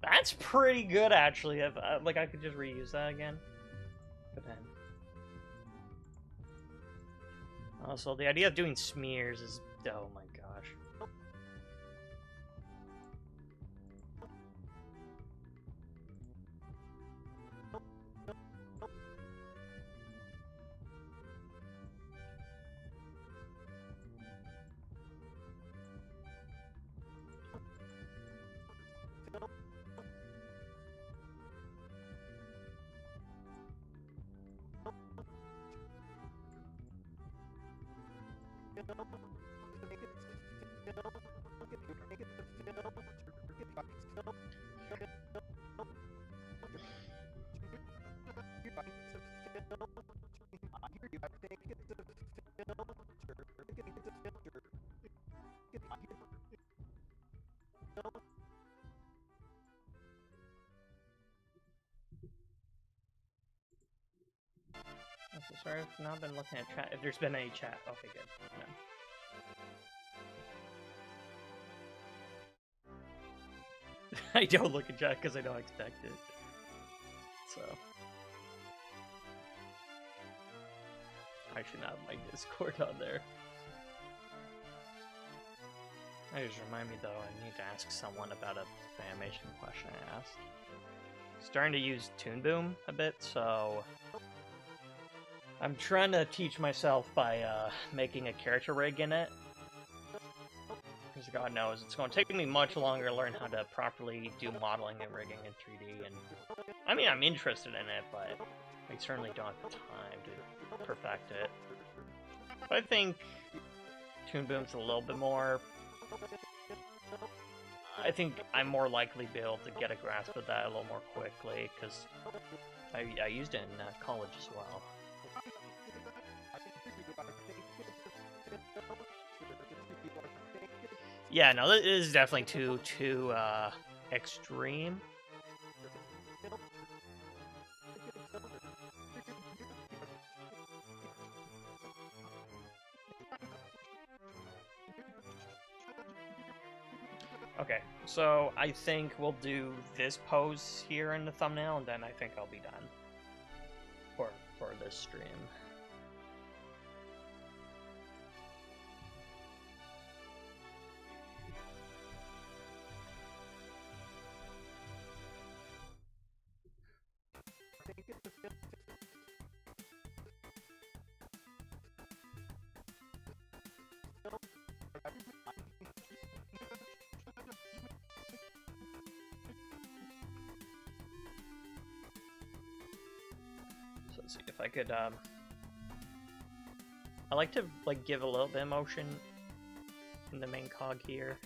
That's pretty good, actually. If like, I could just reuse that again. But then, also, the idea of doing smears is, oh my gosh. I'm so sorry, I've not been looking at chat. If there's been any chat, okay, good. No. I don't look at chat because I don't expect it. So I should not have my Discord on there. That just remind me though, I need to ask someone about a animation question I asked. Starting to use Toon Boom a bit, so I'm trying to teach myself by making a character rig in it. Because God knows, it's going to take me much longer to learn how to properly do modeling and rigging in 3D. And I mean, I'm interested in it, but I certainly don't have the time to perfect it. But I think Toon Boom's a little bit more... I think I'm more likely to be able to get a grasp of that a little more quickly, because I used it in college as well. Yeah, no, this is definitely too extreme. Okay, so I think we'll do this pose here in the thumbnail, and then I think I'll be done for this stream. I think it's a filter. So let's see if I could, I like to, like, give a little bit of motion in the main cog here.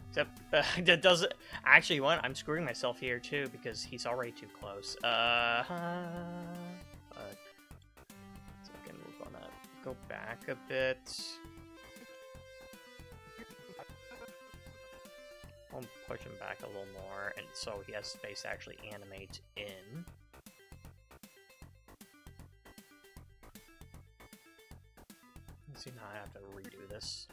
Except, that doesn't... Actually, you know what? I'm screwing myself here, too, because he's already too close. So I can move on that. Go back a bit. I'll push him back a little more, and so he has space to actually animate in. Let's see, now I have to redo this.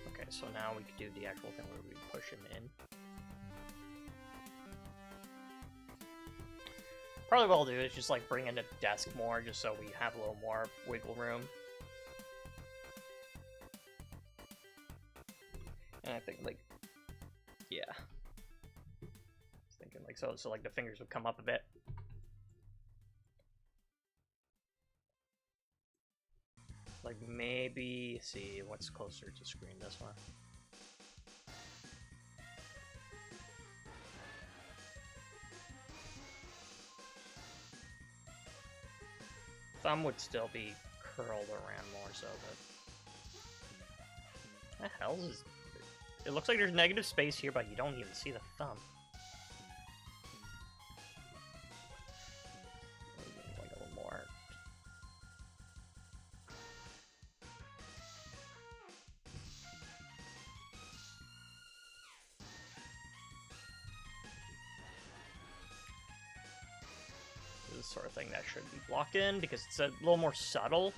Okay, so now we can do the actual thing where we push him in. Probably what I'll do is just like bring in the desk more, just so we have a little more wiggle room. And I think like, yeah. I was thinking like so like the fingers would come up a bit. Like maybe see what's closer to screen, this one. Thumb would still be curled around more so, but the hell is... It looks like there's negative space here, but you don't even see the thumb. Like a little more. This is the sort of thing that should be blocked in because it's a little more subtle.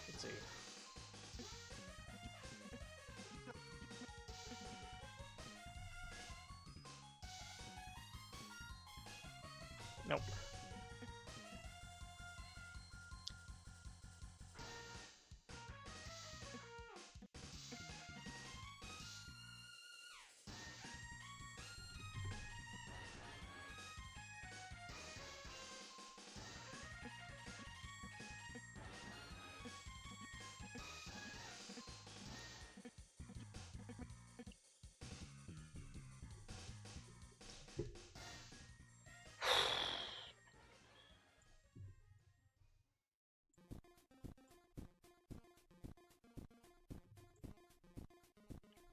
Let's see. Nope.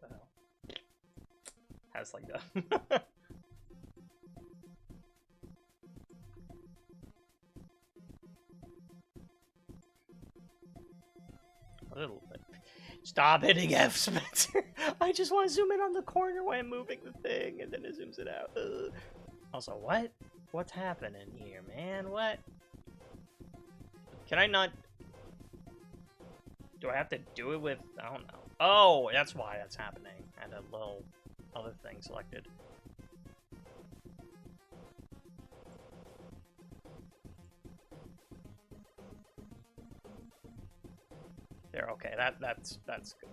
The hell? Has like the a little bit. Stop hitting F, Spencer. I just want to zoom in on the corner while I'm moving the thing, and then it zooms it out. Ugh. Also, what? What's happening here, man? What? Can I not? Do I have to do it with? I don't know. Oh, that's why that's happening. I had a little other thing selected. There, okay, that's good.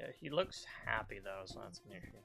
Yeah, he looks happy though, so that's an issue.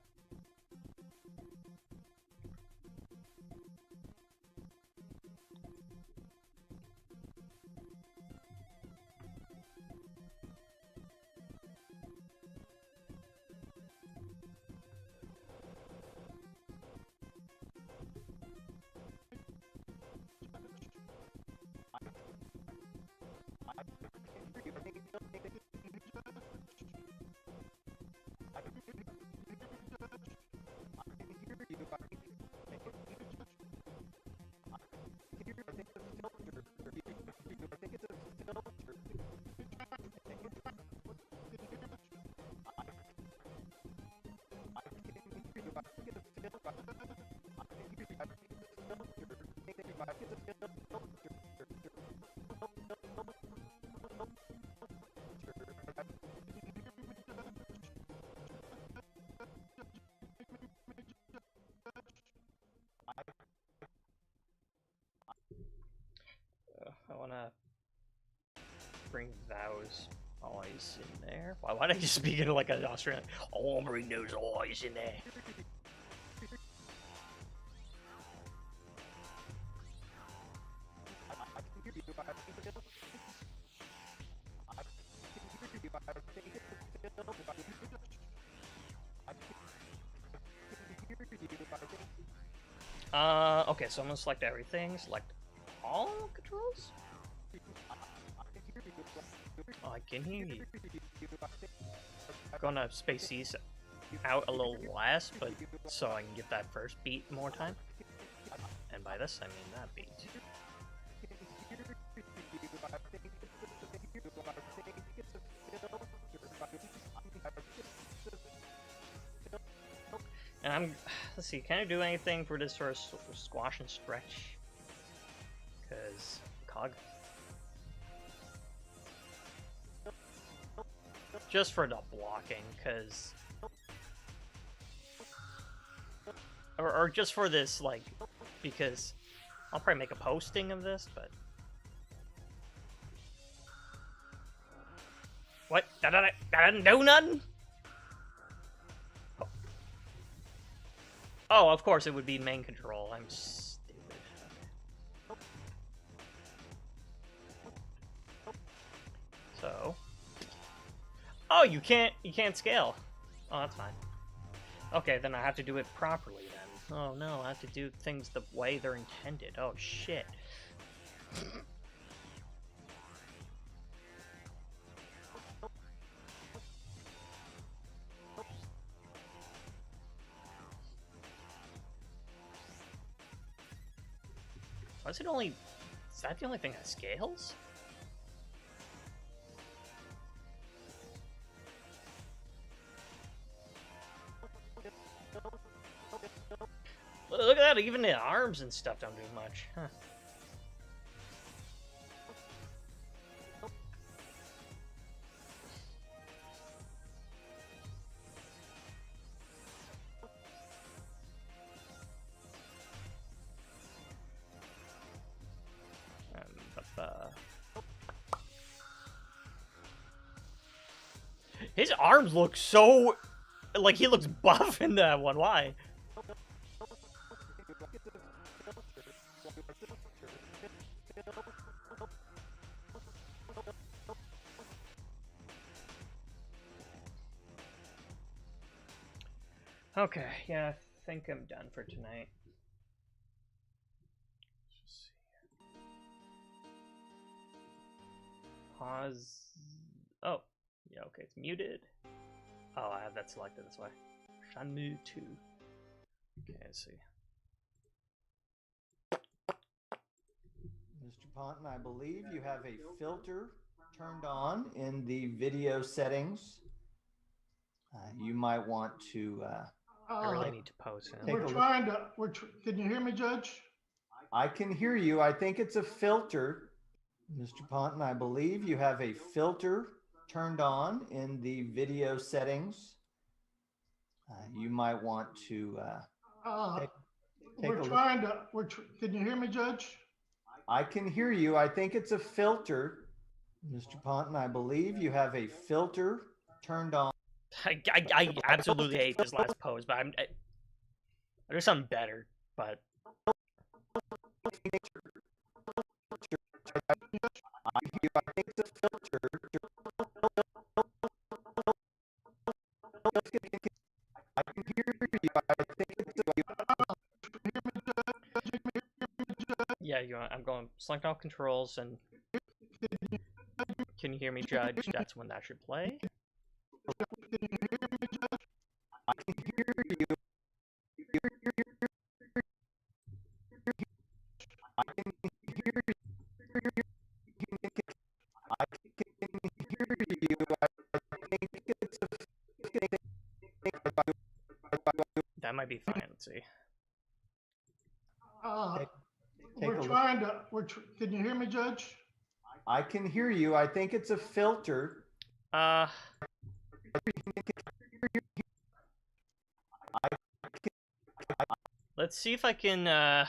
I wanna bring those eyes in there. Why don't you speak in like an Australian? Oh, bring those eyes in there. Okay, so I'm gonna select everything. Select all controls? Oh, I can hear you. Gonna space these out a little less, but so I can get that first beat more time. And by this, I mean that beat. And let's see, can I do anything for this sort of squash and stretch? Because, cog. Just for the blocking, because... Or just for this, like, because I'll probably make a posting of this, but... What? That didn't do nothing? Oh, of course it would be main control. I'm stupid. Okay. So... Oh, you can't scale. Oh, that's fine. Okay, then I have to do it properly then. Oh no, I have to do things the way they're intended. Oh shit. Was it only... Is that the only thing that scales? Look at that, even the arms and stuff don't do much. Huh. His arms look so... Like, he looks buff in that one. Why? Okay, yeah, I think I'm done for tonight. Let's see. Pause. Oh, yeah, okay, it's muted. Oh, I have that selected, that's why. Shenmue 2. Okay, let's see. Mr. Ponton, I believe you have a filter turned on in the video settings. You might want to... I really need to pause him. Can you hear me, Judge? I can hear you. I think it's a filter. Mr. Ponton, I believe you have a filter turned on in the video settings. You might want to take a look. Can you hear me, Judge? I can hear you. I think it's a filter. Mr. Ponton, I believe you have a filter turned on. I absolutely hate this last pose, but there's something better. But I think it's a filter. I can hear you. I think it's yeah, I'm going select all controls and can you hear me, Judge? That's when that should play. I can hear you. I can hear you. I can hear you. I think it's a That might be fine. Let's see. Take a We're look. trying to, can you hear me, Judge? I can hear you. I think it's a filter. Let's see if I can yeah,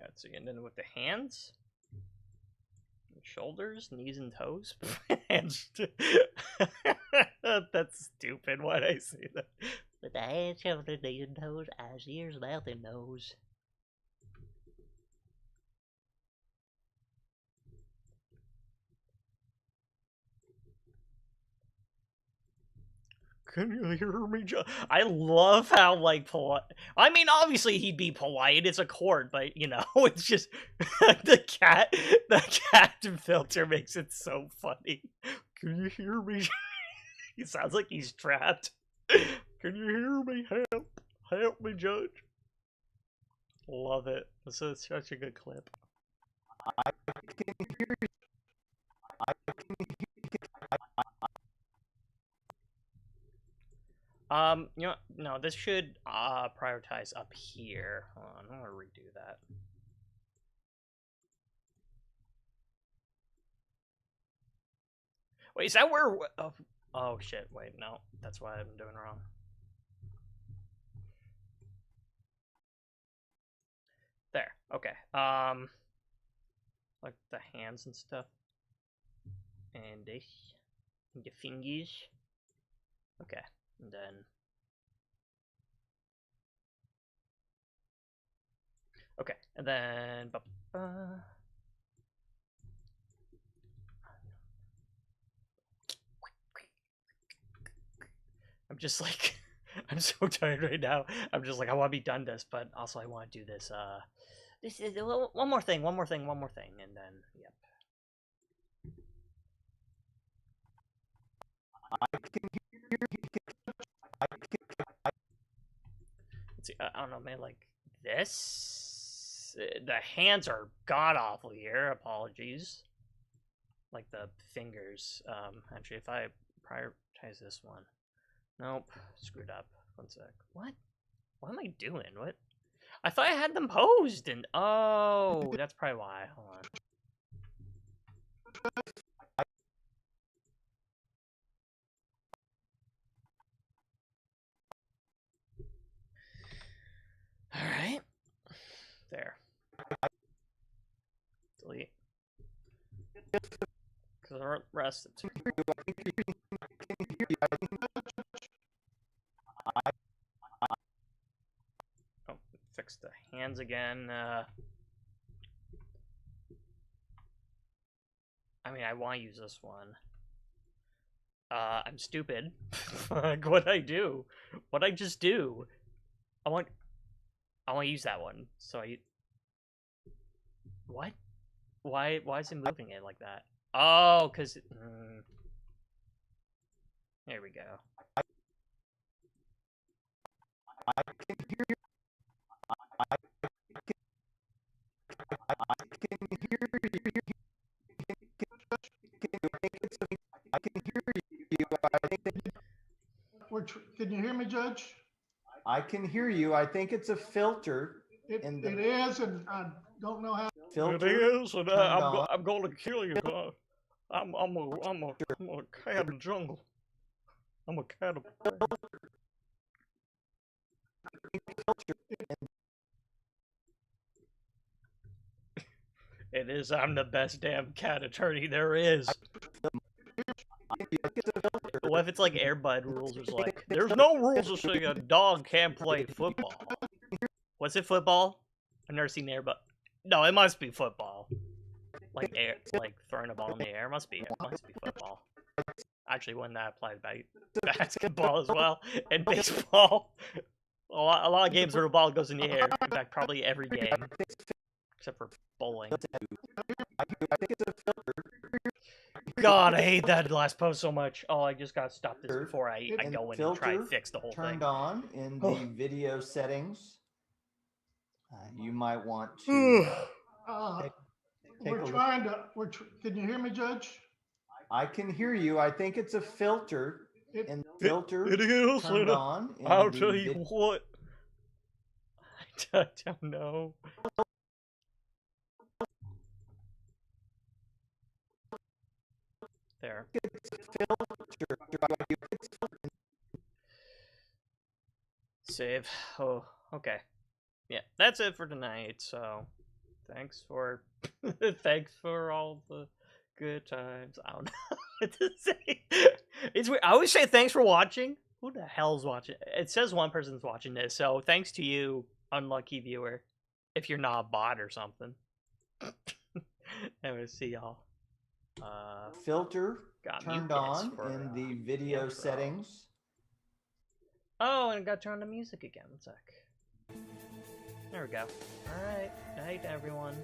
let's see, and then with the hands, shoulders, knees, and toes. Hands. That's stupid. Why'd I say that? With the hands, shoulders, knees, and toes, eyes, ears, mouth, and nose. Can you hear me? I love how, like, polite. I mean, obviously he'd be polite. It's a court, but you know, it's just the cat filter makes it so funny. Can you hear me? He sounds like he's trapped. Can you hear me? Help me, Judge. Love it. This is such a good clip. I can hear you. I can hear you. You know, no, this should prioritize up here. Hold on, I'm gonna redo that. Wait, is that where? Oh shit! Wait, no, that's what I'm doing wrong. There. Okay. Like the hands and stuff, and this, and the fingers. Okay, and then. Okay, and then. I'm just like, I'm so tired right now. I'm just like, I want to be done this, but also I want to do this. This is one more thing, and then yep. I can hear you. Let's see. I don't know, man. Like this, the hands are god awful here. Apologies. Like the fingers. Actually, if I prioritize this one. Nope, screwed up. One sec. What? What am I doing? What? I thought I had them posed, and oh, that's probably why. Hold on. All right. There. Delete. Because the rest of it. Oh, fix the hands again. I mean, I want to use this one. I'm stupid. Like, what'd I do? What'd I just do? I want to use that one. So what? Why is he moving it like that? Oh, because... There we go. I can hear you. I can hear you. I can hear you. I think Can you hear me, Judge? I can hear you. I think it's a filter. It is, and I don't know how. Filter. It is, and on. I'm going to kill you. I'm a cat of the jungle. I'm a cat of... It is. I'm the best damn cat attorney there is. What if it's like Airbud rules? It's like, there's no rules to say a dog can't play football. Was it football? I've never seen Airbud. No, it must be football. Like air, like throwing a ball in the air must be football. Actually, wouldn't that apply to basketball as well and baseball? A lot of games where the ball goes in the air. In fact, probably every game except for bowling. God, I hate that last post so much. Oh, I just gotta stop this before I go in and try and fix the whole turned thing. on in the video settings. You might want to take We're a trying to, can you hear me, Judge? I can hear you. I think it's a filter. And filter It is. turned on. In I'll the tell you what. I don't know. There. Save. Oh, okay. Yeah, that's it for tonight. So, thanks for all the good times. I don't know what to say. It's weird. I always say thanks for watching. Who the hell's watching? It says one person's watching this, so thanks to you, unlucky viewer. If you're not a bot or something. Anyway, see y'all. Filter Mute turned this on for, in the video intro. settings. Oh, and it got turned on music again. One sec. There we go. Alright. Night, everyone.